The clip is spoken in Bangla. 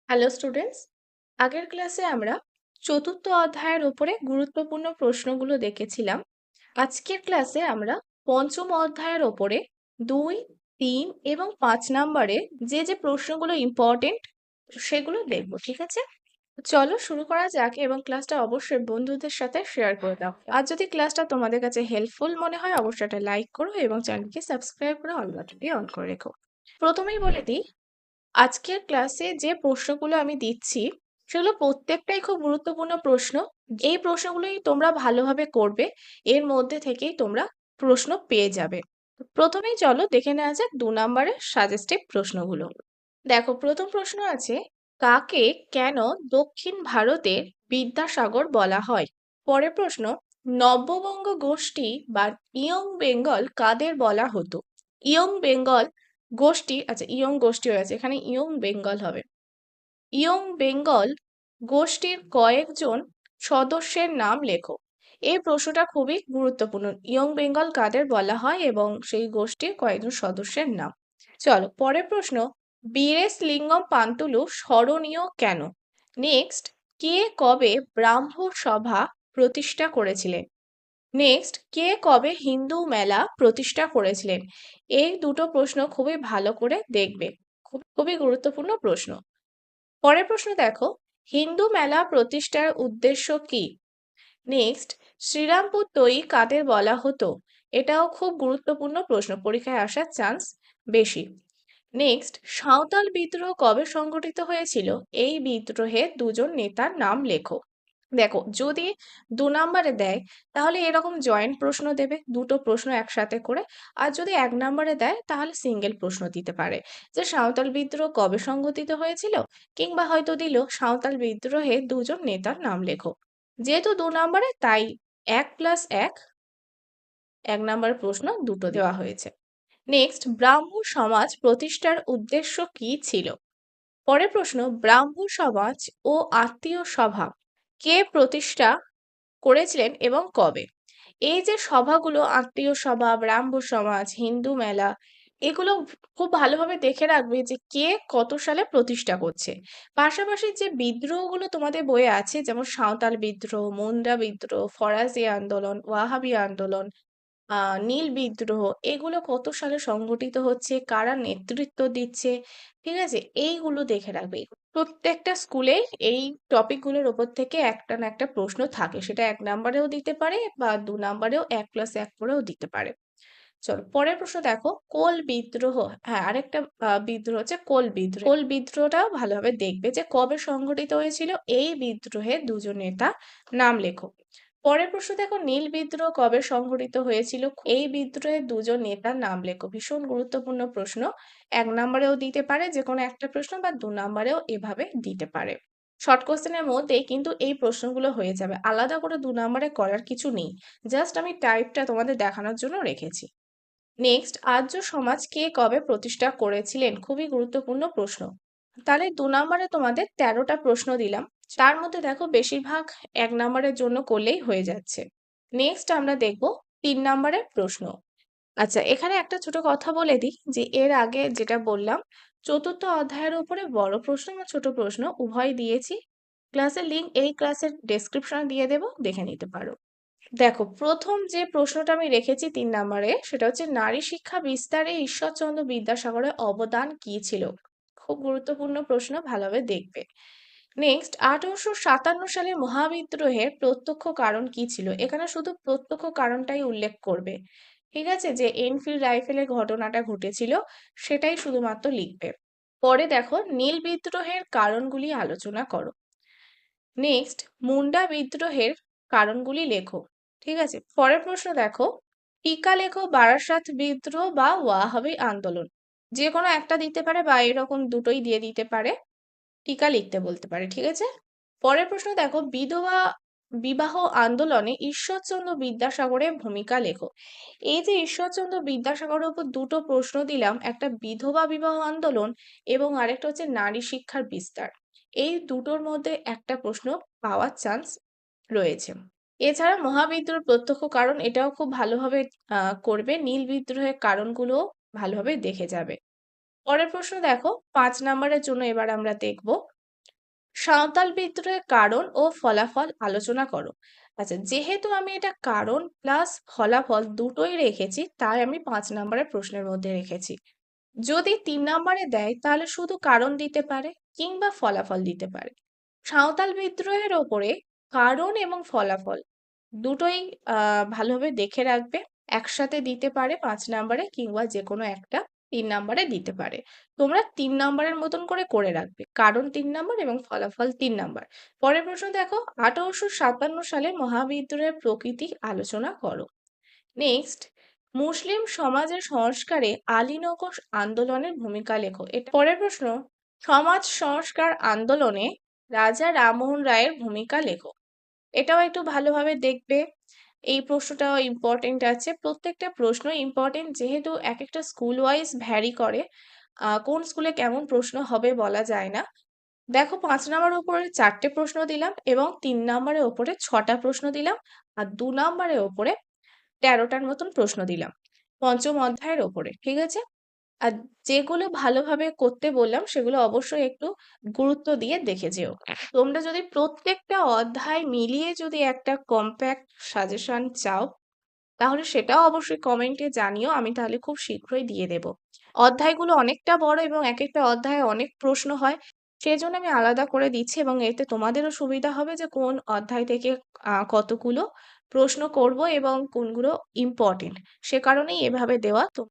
হ্যালো স্টুডেন্টস, আগের ক্লাসে আমরা চতুর্থ অধ্যায়ের উপরে গুরুত্বপূর্ণ প্রশ্নগুলো দেখেছিলাম। আজকের ক্লাসে আমরা পঞ্চম অধ্যায়ের ওপরে 2, 3 এবং 5 নম্বরে যে প্রশ্নগুলো ইম্পর্টেন্ট সেগুলো দেখবো, ঠিক আছে? চলো শুরু করা যাক এবং ক্লাসটা অবশ্যই বন্ধুদের সাথে শেয়ার করে দাও। আর যদি ক্লাসটা তোমাদের কাছে হেল্পফুল মনে হয় অবশ্যই একটা লাইক করো এবং চ্যানেলকে সাবস্ক্রাইব করে অল বাটনটি অন করে রেখো। প্রথমেই বলে দিই, আজকের ক্লাসে যে প্রশ্নগুলো আমি দিচ্ছি সেগুলো প্রত্যেকটাই খুব গুরুত্বপূর্ণ প্রশ্ন। এই প্রশ্নগুলোই তোমরা ভালোভাবে করবে, এর মধ্যে থেকেই তোমরা প্রশ্ন পেয়ে যাবে। প্রথমেই চলো দেখে নেওয়া যাক 2 নম্বরের সাজেস্টিভ প্রশ্নগুলো। দেখো, প্রথম প্রশ্ন আছে, কাকে কেন দক্ষিণ ভারতের বিদ্যাসাগর বলা হয়? পরের প্রশ্ন, নব্যবঙ্গ গোষ্ঠী বা ইয়ং বেঙ্গল কাদের বলা হতো? ইয়ং বেঙ্গল গোষ্ঠী, আচ্ছা ইয়ং গোষ্ঠী হয়েছে, এখানে ইয়ং বেঙ্গল হবে। ইয়ং বেঙ্গল গোষ্ঠীর কয়েকজন সদস্যের নাম লেখো। এই প্রশ্নটা খুবই গুরুত্বপূর্ণ। ইয়ং বেঙ্গল কাদের বলা হয় এবং সেই গোষ্ঠীর কয়েকজন সদস্যের নাম। চলো পরের প্রশ্ন, বীরেশলিঙ্গম পান্তুলু স্মরণীয় কেন? নেক্সট, কে কবে ব্রাহ্ম সভা প্রতিষ্ঠা করেছিলেন? নেক্সট, কে কবে হিন্দু মেলা প্রতিষ্ঠা করেছিলেন? এই দুটো প্রশ্ন খুবই ভালো করে দেখবে, খুবই গুরুত্বপূর্ণ প্রশ্ন। পরের প্রশ্ন দেখো, হিন্দু মেলা প্রতিষ্ঠার উদ্দেশ্য কি? নেক্সট, শ্রীরামপুর তৈ কাদের বলা হতো? এটাও খুব গুরুত্বপূর্ণ প্রশ্ন, পরীক্ষায় আসার চান্স বেশি। নেক্সট, সাঁওতাল বিদ্রোহ কবে সংগঠিত হয়েছিল? এই বিদ্রোহে দুজন নেতার নাম লেখো। দেখো, যদি 2 নম্বরে দেয় তাহলে এরকম জয়েন্ট প্রশ্ন দেবে, দুটো প্রশ্ন একসাথে করে। আর যদি 1 নম্বরে দেয় তাহলে সিঙ্গেল প্রশ্ন দিতে পারে, যে সাঁওতাল বিদ্রোহ কবে সংগঠিত হয়েছিল, কিংবা হয়তো দিল সাঁওতাল বিদ্রোহে দুজন নেতার নাম লেখো। যেহেতু 2 নম্বরে তাই 1+1 1 নম্বর প্রশ্ন দুটো দেওয়া হয়েছে। নেক্সট, ব্রাহ্ম সমাজ প্রতিষ্ঠার উদ্দেশ্য কি ছিল? পরের প্রশ্ন, ব্রাহ্ম সমাজ ও আত্মীয় সভা কে প্রতিষ্ঠা করেছিলেন এবং কবে? এই যে সভাগুলো, আত্মীয় সভা, ব্রাহ্ম সমাজ, হিন্দু মেলা, এগুলো খুব ভালোভাবে দেখে রাখবে যে কে কত সালে প্রতিষ্ঠা করছে। পাশাপাশি যে বিদ্রোহগুলো তোমাদের বইয়ে আছে, যেমন সাঁওতাল বিদ্রোহ, মুন্ডা বিদ্রোহ, ফরাজি আন্দোলন, ওয়াহাবি আন্দোলন, নীল বিদ্রোহ, এগুলো কত সালে সংগঠিত হচ্ছে, কারা নেতৃত্ব দিচ্ছে, ঠিক আছে? এইগুলো দেখে রাখবে। প্রত্যেকটা স্কুলে এই টপিকগুলোর ওপর থেকে একটা না একটা প্রশ্ন থাকে, সেটা 1 নম্বরেও দিতে পারে বা 2 নম্বরেও 1+1 করেও দিতে পারে। চলো পরের প্রশ্ন দেখো, কোল বিদ্রোহ, হ্যাঁ আরেকটা বিদ্রোহ হচ্ছে কোল বিদ্রোহ। কোল বিদ্রোহটাও ভালোভাবে দেখবে যে কবে সংগঠিত হয়েছিল, এই বিদ্রোহে দুজন নেতা নাম লেখো। পরের প্রশ্ন দেখো, নীল বিদ্রোহ কবে সংঘটিত হয়েছিল? এই বিদ্রোহে দুজন নেতার নাম লেখো। ভীষণ গুরুত্বপূর্ণ প্রশ্ন, 1 নম্বরেও দিতে পারে যে কোনো একটা প্রশ্ন বা 2 নম্বরেও এভাবে দিতে পারে। শর্ট কোশ্চেনের মধ্যেই কিন্তু এই প্রশ্নগুলো হয়ে যাবে, আলাদা করে 2 নম্বরে করার কিছু নেই, জাস্ট আমি টাইপটা তোমাদের দেখানোর জন্য রেখেছি। নেক্সট, আর্য সমাজ কে কবে প্রতিষ্ঠা করেছিলেন? খুবই গুরুত্বপূর্ণ প্রশ্ন। তাহলে 2 নম্বরে তোমাদের 13টা প্রশ্ন দিলাম, তার মধ্যে দেখো বেশিরভাগ 1 নম্বরের জন্য করলেই হয়ে যাচ্ছে। নেক্সট আমরা দেখব 3 নম্বরের প্রশ্ন। আচ্ছা, এখানে একটা ছোট কথা বলে দিই যে এর আগে যেটা বললাম, চতুর্থ অধ্যায়ের উপরে বড় প্রশ্ন বা ছোট প্রশ্ন উভয় দিয়েছি। ক্লাসের লিঙ্ক এই ক্লাসের ডেসক্রিপশনে দিয়ে দেব, দেখে নিতে পারো। দেখো, প্রথম যে প্রশ্নটা আমি রেখেছি 3 নম্বরে, সেটা হচ্ছে নারী শিক্ষা বিস্তারে ঈশ্বরচন্দ্র বিদ্যাসাগরের অবদান কি ছিল? খুব গুরুত্বপূর্ণ প্রশ্ন, ভালোভাবে দেখবে। নেক্সট, 1857 সালে মহাবিদ্রোহের প্রত্যক্ষ কারণ কি ছিল? এখানে শুধু প্রত্যক্ষ কারণটাই উল্লেখ করবে, ঠিক আছে? যে এনফিল্ড রাইফেলের ঘটনাটা ঘটেছিল সেটাই শুধুমাত্র লিখবে। পরে দেখো, নীল বিদ্রোহের কারণগুলি আলোচনা করো। নেক্সট, মুন্ডা বিদ্রোহের কারণগুলি লেখো, ঠিক আছে? পরের প্রশ্ন দেখো, টিকা লেখো বারাসাত বিদ্রোহ বা ওয়াহাবি আন্দোলন। যে কোনো একটা দিতে পারে বা এরকম দুটোই দিয়ে দিতে পারে, টিকা লিখতে বলতে পারে, ঠিক আছে? পরের প্রশ্ন দেখো, বিধবা বিবাহ আন্দোলনে ঈশ্বরচন্দ্র বিদ্যাসাগরের ভূমিকা লেখো। এই যে ঈশ্বরচন্দ্র বিদ্যাসাগরের উপর দুটো প্রশ্ন দিলাম, একটা বিধবা বিবাহ আন্দোলন এবং আরেকটা হচ্ছে নারী শিক্ষার বিস্তার, এই দুটোর মধ্যে একটা প্রশ্ন পাওয়ার চান্স রয়েছে। এছাড়া মহাবিদ্রোহের প্রত্যক্ষ কারণ এটাও খুব ভালোভাবে করবে, নীল বিদ্রোহের কারণগুলো ভালোভাবে দেখে যাবে। পরের প্রশ্ন দেখো, 5 নম্বরের জন্য এবার আমরা দেখব, সাঁওতাল বিদ্রোহের কারণ ও ফলাফল আলোচনা করো। আচ্ছা, যেহেতু আমি এটা কারণ প্লাস ফলাফল দুটোই রেখেছি, তাই আমি 5 নম্বরের প্রশ্নের মধ্যে রেখেছি। যদি 3 নম্বরে দেয় তাহলে শুধু কারণ দিতে পারে কিংবা ফলাফল দিতে পারে। সাঁওতাল বিদ্রোহের ওপরে কারণ এবং ফলাফল দুটোই ভালোভাবে দেখে রাখবে। একসাথে দিতে পারে 5 নম্বরে কিংবা যে কোনো একটা 3 নম্বরে দিতে পারে। তোমরা 3 নম্বরের মতন করে করে রাখবে, কারণ 3 নম্বর এবং ফলাফল 3 নম্বর। পরের প্রশ্ন দেখো, 1857 সালে মহাবিদ্রোহের প্রকৃতি আলোচনা করো। নেক্সট, মুসলিম সমাজের সংস্কারে আলীনগর আন্দোলনের ভূমিকা লেখো। এটা পরের প্রশ্ন, সমাজ সংস্কার আন্দোলনে রাজা রামমোহন রায়ের ভূমিকা লেখো। এটাও একটু ভালোভাবে দেখবে। এই প্রশ্নটাও ইম্পর্টেন্ট আছে, প্রত্যেকটা প্রশ্ন ইম্পর্টেন্ট, যেহেতু এক একটা স্কুল ওয়াইজ ভ্যারি করে। কোন স্কুলে কেমন প্রশ্ন হবে বলা যায় না। দেখো, 5 নম্বরের উপরে 4টে প্রশ্ন দিলাম এবং 3 নম্বরের ওপরে 6টা প্রশ্ন দিলাম, আর 2 নম্বরের ওপরে 13টার মতন প্রশ্ন দিলাম পঞ্চম অধ্যায়ের ওপরে, ঠিক আছে? আর যেগুলো ভালোভাবে করতে বললাম সেগুলো অবশ্যই একটু গুরুত্ব দিয়ে দেখে যেও। তোমরা যদি প্রত্যেকটা অধ্যায় মিলিয়ে যদি একটা কম্প্যাক্ট সাজেশন চাও, তাহলে সেটাও অবশ্যই কমেন্টে জানিও, আমি তাহলে খুব শীঘ্রই দিয়ে দেব। অধ্যায়গুলো অনেকটা বড় এবং এক একটা অধ্যায়ে অনেক প্রশ্ন হয়, সেই জন্য আমি আলাদা করে দিচ্ছি, এবং এতে তোমাদেরও সুবিধা হবে যে কোন অধ্যায় থেকে কতগুলো প্রশ্ন করব এবং কোনগুলো ইম্পর্টেন্ট, সে কারণেই এভাবে দেওয়া। তো